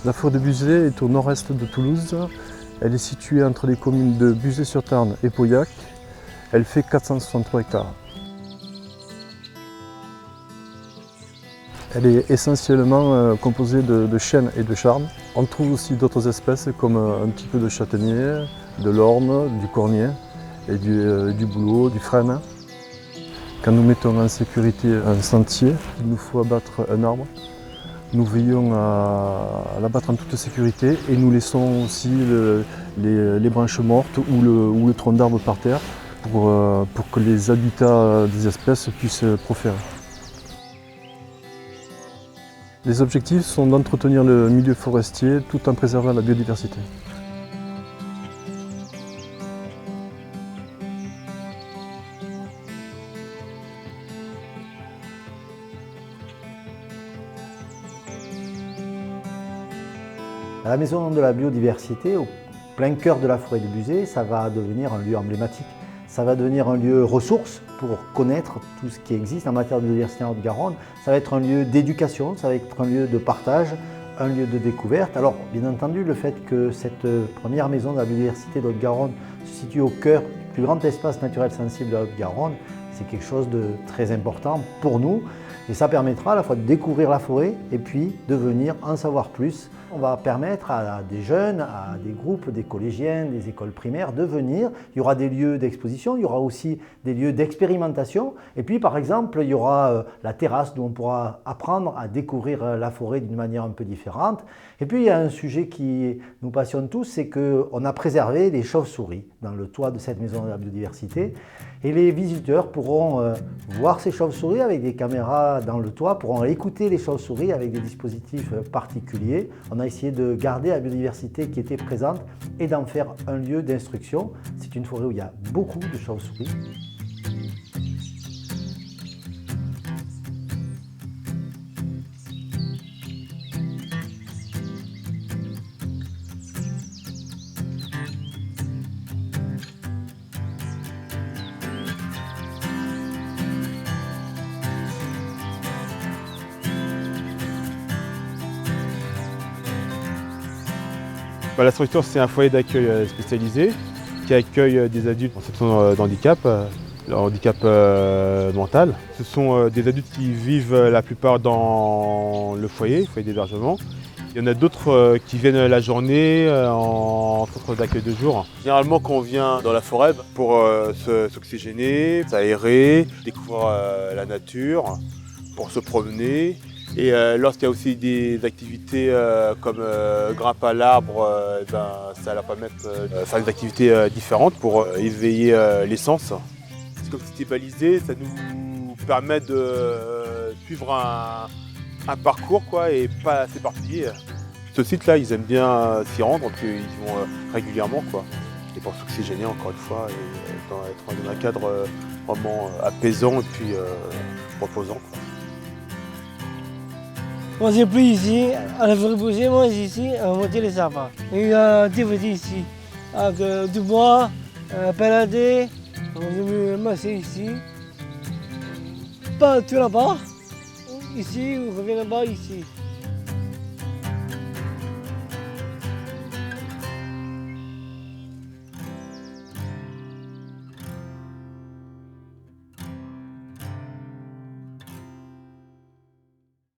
La forêt de Buzet est au nord-est de Toulouse. Elle est située entre les communes de Buzet-sur-Tarn et Pauillac. Elle fait 463 hectares. Elle est essentiellement composée de chênes et de charmes. On trouve aussi d'autres espèces comme un petit peu de châtaignier, de l'orme, du cornier et du bouleau, du frêne. Quand nous mettons en sécurité un sentier, il nous faut abattre un arbre. Nous veillons à l'abattre en toute sécurité et nous laissons aussi les branches mortes ou le tronc d'arbre par terre pour que les habitats des espèces puissent proférer. Les objectifs sont d'entretenir le milieu forestier tout en préservant la biodiversité. La maison de la biodiversité, au plein cœur de la forêt de Buzet, ça va devenir un lieu emblématique. Ça va devenir un lieu ressource pour connaître tout ce qui existe en matière de biodiversité en Haute-Garonne. Ça va être un lieu d'éducation, ça va être un lieu de partage, un lieu de découverte. Alors, bien entendu, le fait que cette première maison de la biodiversité de Haute-Garonne se situe au cœur du plus grand espace naturel sensible de la Haute-Garonne, c'est quelque chose de très important pour nous. Et ça permettra à la fois de découvrir la forêt et puis de venir en savoir plus. On va permettre à des jeunes, à des groupes, des collégiens, des écoles primaires de venir. Il y aura des lieux d'exposition, il y aura aussi des lieux d'expérimentation. Et puis par exemple, il y aura la terrasse où on pourra apprendre à découvrir la forêt d'une manière un peu différente. Et puis il y a un sujet qui nous passionne tous, c'est qu'on a préservé les chauves-souris dans le toit de cette maison de la biodiversité. Et les visiteurs pourront voir ces chauves-souris avec des caméras dans le toit, pourront écouter les chauves-souris avec des dispositifs particuliers. On a essayé de garder la biodiversité qui était présente et d'en faire un lieu d'instruction. C'est une forêt où il y a beaucoup de chauves-souris. La structure, c'est un foyer d'accueil spécialisé qui accueille des adultes en situation de handicap, leur handicap mental. Ce sont des adultes qui vivent la plupart dans le foyer d'hébergement. Il y en a d'autres qui viennent la journée en centre d'accueil de jour. Généralement, quand on vient dans la forêt pour s'oxygéner, s'aérer, découvrir la nature, pour se promener. Et lorsqu'il y a aussi des activités comme grimper à l'arbre, ça leur permet de faire des activités différentes pour éveiller les sens. Comme c'était balisé, ça nous permet de suivre un parcours et pas s'éparpiller. Ce site-là, ils aiment bien s'y rendre, donc ils vont régulièrement. Et pour s'oxygéner encore une fois, et être dans un cadre vraiment apaisant et puis reposant. Moi j'ai pris ici, à la forêt Buzet, moi j'ai ici, à monter les sapins. Il y a des petits ici, avec du bois, balader, on est venu masser ici. Pas tout là-bas, ici, on revient là-bas, ici.